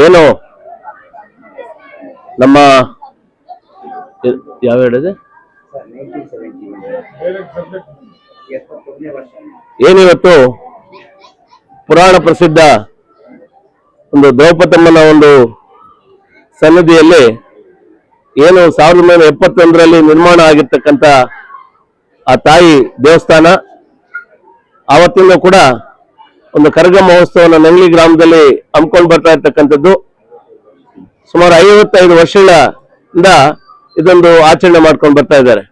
ಏನು ನಮ್ಮ ಯಾವ ಹೇಳಿದೆ ಏನಿವತ್ತು ಪುರಾಣ ಪ್ರಸಿದ್ಧ ಒಂದು ದ್ರೌಪದಮ್ಮನ ಒಂದು ಸನ್ನಿಧಿಯಲ್ಲಿ ಏನು 1971ರಲ್ಲಿ ನಿರ್ಮಾಣ ಆಗಿರ್ತಕ್ಕಂಥ ಆ ತಾಯಿ ದೇವಸ್ಥಾನ ಆವತ್ತಿಂದ ಕೂಡ ಒಂದು ಕರಗ ಮಹೋತ್ಸವನ ನಂಗ್ಲಿ ಗ್ರಾಮದಲ್ಲಿ ಹಮ್ಮಿಕೊಂಡು ಬರ್ತಾ ಇರ್ತಕ್ಕಂಥದ್ದು. ಸುಮಾರು 55 ವರ್ಷಗಳಿಂದ ಇದೊಂದು ಆಚರಣೆ ಮಾಡ್ಕೊಂಡು ಬರ್ತಾ ಇದ್ದಾರೆ.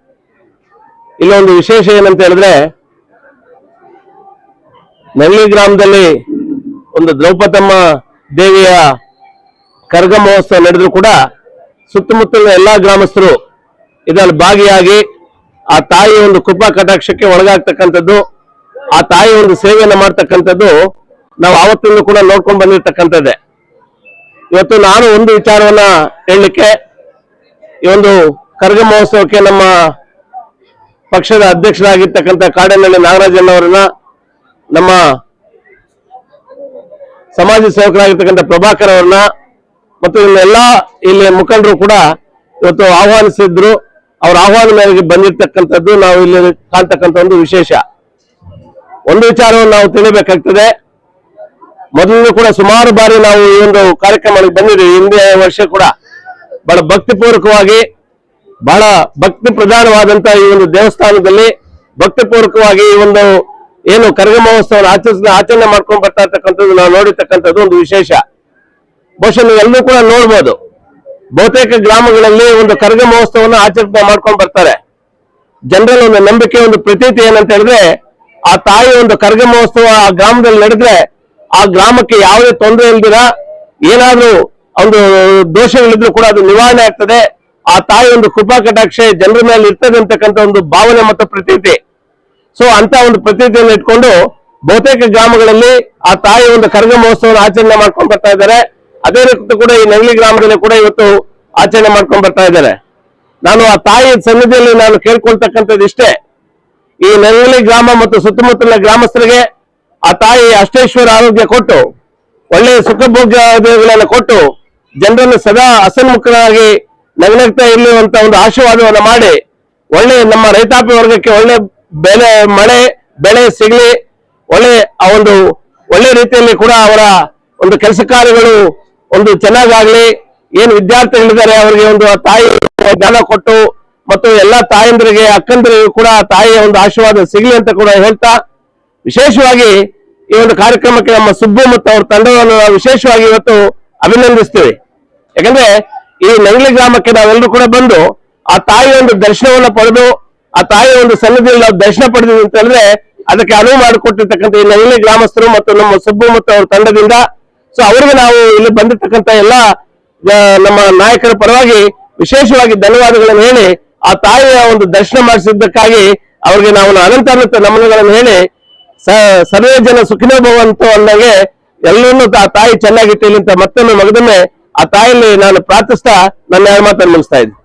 ಇಲ್ಲೊಂದು ವಿಶೇಷ ಏನಂತ ಹೇಳಿದ್ರೆ, ನಂಗ್ಲಿ ಗ್ರಾಮದಲ್ಲಿ ಒಂದು ದ್ರೌಪದಮ್ಮ ದೇವಿಯ ಕರಗ ಮಹೋತ್ಸವ ನಡೆದ್ರು ಕೂಡ ಸುತ್ತಮುತ್ತಲಿನ ಎಲ್ಲಾ ಗ್ರಾಮಸ್ಥರು ಇದರಲ್ಲಿ ಭಾಗಿಯಾಗಿ ಆ ತಾಯಿ ಒಂದು ಕೃಪಾ ಕಟಾಕ್ಷಕ್ಕೆ ಒಳಗಾಗ್ತಕ್ಕಂಥದ್ದು, ಆ ತಾಯಿ ಒಂದು ಸೇವೆಯನ್ನು ಮಾಡ್ತಕ್ಕಂಥದ್ದು ನಾವು ಆವತ್ತಿಂದ ಕೂಡ ನೋಡ್ಕೊಂಡು ಬಂದಿರ್ತಕ್ಕಂಥದ್ದೇ. ಇವತ್ತು ನಾನು ಒಂದು ವಿಚಾರವನ್ನ ಹೇಳಲಿಕ್ಕೆ, ಈ ಒಂದು ಕರಗ ಮಹೋತ್ಸವಕ್ಕೆ ನಮ್ಮ ಪಕ್ಷದ ಅಧ್ಯಕ್ಷರಾಗಿರ್ತಕ್ಕಂಥ ಕಾಡೇನಹಳ್ಳಿ ನಾಗರಾಜಣ್ಣವರನ್ನ, ನಮ್ಮ ಸಮಾಜ ಸೇವಕರಾಗಿರ್ತಕ್ಕಂಥ ಪ್ರಭಾಕರ್ ಅವರನ್ನ ಮತ್ತು ಇನ್ನೆಲ್ಲ ಇಲ್ಲಿ ಮುಖಂಡರು ಕೂಡ ಇವತ್ತು ಆಹ್ವಾನಿಸಿದ್ರು. ಅವ್ರ ಆಹ್ವಾನ ಮೇರೆಗೆ ಬಂದಿರ್ತಕ್ಕಂಥದ್ದು ನಾವು ಇಲ್ಲಿ ಕಾಣ್ತಕ್ಕಂಥ ಒಂದು ವಿಶೇಷ. ಒಂದು ವಿಚಾರವನ್ನು ನಾವು ತಿಳಿಬೇಕಾಗ್ತದೆ. ಮೊದಲು ಕೂಡ ಸುಮಾರು ಬಾರಿ ನಾವು ಈ ಒಂದು ಕಾರ್ಯಕ್ರಮಕ್ಕೆ ಬಂದಿದ್ದೀವಿ. ಹಿಂದೆ ವರ್ಷ ಕೂಡ ಬಹಳ ಭಕ್ತಿಪೂರ್ವಕವಾಗಿ, ಬಹಳ ಭಕ್ತಿ ಪ್ರಧಾನವಾದಂತಹ ಈ ಒಂದು ದೇವಸ್ಥಾನದಲ್ಲಿ ಭಕ್ತಿಪೂರ್ವಕವಾಗಿ ಈ ಒಂದು ಏನು ಕರಗ ಮಹೋತ್ಸವ ಆಚರಣೆ ಮಾಡ್ಕೊಂಡು ಬರ್ತಾ ಇರ್ತಕ್ಕಂಥದ್ದು ನಾವು ನೋಡಿರ್ತಕ್ಕಂಥದ್ದು ಒಂದು ವಿಶೇಷ. ಬಹುಶಃ ನೀವೆಲ್ಲರೂ ಕೂಡ ನೋಡ್ಬೋದು, ಬಹುತೇಕ ಗ್ರಾಮಗಳಲ್ಲಿ ಒಂದು ಕರಗ ಮಹೋತ್ಸವವನ್ನು ಆಚರಣೆ ಮಾಡ್ಕೊಂಡು ಬರ್ತಾರೆ. ಜನರಲ್ಲಿ ಒಂದು ನಂಬಿಕೆ, ಒಂದು ಪ್ರತೀತಿ ಏನಂತ ಹೇಳಿದ್ರೆ, ಆ ತಾಯಿ ಒಂದು ಕರಗ ಮಹೋತ್ಸವ ಆ ಗ್ರಾಮದಲ್ಲಿ ನಡೆದ್ರೆ ಆ ಗ್ರಾಮಕ್ಕೆ ಯಾವುದೇ ತೊಂದರೆ ಇಲ್ದಿರ, ಏನಾದ್ರೂ ಒಂದು ದೋಷಗಳಿದ್ರು ಕೂಡ ಅದು ನಿವಾರಣೆ ಆಗ್ತದೆ. ಆ ತಾಯಿ ಒಂದು ಕೃಪಾ ಕಟಾಕ್ಷೆ ಜನರ ಮೇಲೆ ಇರ್ತದೆ ಅಂತಕ್ಕಂಥ ಒಂದು ಭಾವನೆ ಮತ್ತು ಪ್ರತೀತಿ. ಸೊ ಅಂತ ಒಂದು ಪ್ರತೀತಿಯನ್ನು ಇಟ್ಕೊಂಡು ಬಹುತೇಕ ಗ್ರಾಮಗಳಲ್ಲಿ ಆ ತಾಯಿ ಒಂದು ಕರಗ ಮಹೋತ್ಸವವನ್ನು ಆಚರಣೆ ಮಾಡ್ಕೊಂಡು ಬರ್ತಾ ಇದ್ದಾರೆ. ಅದೇ ರೀತಿ ಕೂಡ ಈ ನಂಗ್ಲಿ ಗ್ರಾಮದಲ್ಲಿ ಕೂಡ ಇವತ್ತು ಆಚರಣೆ ಮಾಡ್ಕೊಂಡು ಬರ್ತಾ ಇದ್ದಾರೆ. ನಾನು ಆ ತಾಯಿ ಸನ್ನಿಧಿಯಲ್ಲಿ ನಾನು ಕೇಳ್ಕೊಳ್ತಕ್ಕಂಥದ್ದು ಇಷ್ಟೇ, ಈ ನಂಗ್ಲಿ ಗ್ರಾಮ ಮತ್ತು ಸುತ್ತಮುತ್ತಲಿನ ಗ್ರಾಮಸ್ಥರಿಗೆ ಆ ತಾಯಿ ಅಷ್ಟೇಶ್ವರ ಆರೋಗ್ಯ ಕೊಟ್ಟು, ಒಳ್ಳೆಯ ಸುಖಭೋಗ್ಯಗಳನ್ನು ಕೊಟ್ಟು, ಜನರನ್ನು ಸದಾ ಹಸನ್ಮುಖರಾಗಿ ನಗನಗ್ತಾ ಇರುವಂತ ಒಂದು ಆಶೀರ್ವಾದವನ್ನು ಮಾಡಿ, ಒಳ್ಳೆ ನಮ್ಮ ರೈತಾಪಿ ವರ್ಗಕ್ಕೆ ಒಳ್ಳೆ ಬೆಳೆ ಸಿಗಲಿ, ಆ ಒಂದು ಒಳ್ಳೆ ರೀತಿಯಲ್ಲಿ ಕೂಡ ಅವರ ಒಂದು ಕೆಲಸ ಕಾರ್ಯಗಳು ಒಂದು ಚೆನ್ನಾಗಾಗ್ಲಿ, ಏನು ವಿದ್ಯಾರ್ಥಿಗಳಿದ್ದಾರೆ ಅವರಿಗೆ ಒಂದು ತಾಯಿ ಜ್ಞಾನ ಕೊಟ್ಟು, ಮತ್ತು ಎಲ್ಲಾ ತಾಯಂದ್ರಿಗೆ ಅಕ್ಕಂದರಿಗೂ ಕೂಡ ತಾಯಿಯ ಒಂದು ಆಶೀರ್ವಾದ ಸಿಗಲಿ ಅಂತ ಕೂಡ ಹೇಳ್ತಾ, ವಿಶೇಷವಾಗಿ ಈ ಒಂದು ಕಾರ್ಯಕ್ರಮಕ್ಕೆ ನಮ್ಮ ಸುಬ್ಬು ಮತ್ತು ಅವ್ರ ತಂಡವನ್ನು ನಾವು ವಿಶೇಷವಾಗಿ ಇವತ್ತು ಅಭಿನಂದಿಸ್ತೀವಿ. ಯಾಕಂದ್ರೆ ಈ ನಂಗ್ಲಿ ಗ್ರಾಮಕ್ಕೆ ನಾವೆಲ್ಲರೂ ಕೂಡ ಬಂದು ಆ ತಾಯಿಯ ಒಂದು ದರ್ಶನವನ್ನ ಪಡೆದು, ಆ ತಾಯಿಯ ಒಂದು ಸನ್ನಿಧಿಯಲ್ಲಿ ನಾವು ದರ್ಶನ ಪಡೆದಿವಿ ಅಂತ ಹೇಳಿದ್ರೆ ಅದಕ್ಕೆ ಅನುವು ಮಾಡಿಕೊಟ್ಟಿರ್ತಕ್ಕಂಥ ಈ ನಂಗ್ಲಿ ಗ್ರಾಮಸ್ಥರು ಮತ್ತು ನಮ್ಮ ಸುಬ್ಬು ಮತ್ತು ಅವ್ರ ತಂಡದಿಂದ, ಸೊ ಅವರಿಗೆ ನಾವು ಇಲ್ಲಿ ಬಂದಿರ್ತಕ್ಕಂಥ ಎಲ್ಲ ನಮ್ಮ ನಾಯಕರ ಪರವಾಗಿ ವಿಶೇಷವಾಗಿ ಧನ್ಯವಾದಗಳನ್ನು ಹೇಳಿ, ಆ ತಾಯಿಯ ಒಂದು ದರ್ಶನ ಮಾಡಿಸಿದ್ದಕ್ಕಾಗಿ ಅವ್ರಿಗೆ ನಾವು ಅನಂತ ನಮನಗಳನ್ನು ಹೇಳಿ, ಸರ್ವೇ ಜನ ಸುಖಿನೋ ಭವಂತು ಅನ್ನಂಗೆ ಎಲ್ಲರನ್ನೂ ಆ ತಾಯಿ ಚೆನ್ನಾಗಿಟ್ಟಿಲ್ಲ ಅಂತ ಮತ್ತೊಮ್ಮೆ ಮಗದೊಮ್ಮೆ ಆ ತಾಯಿಯಲ್ಲಿ ನಾನು ಪ್ರಾರ್ಥಿಸ್ತಾ ನನ್ನ ಮಾತನ್ನು ಮುಗಿಸ್ತಾ ಇದ್ದೀನಿ.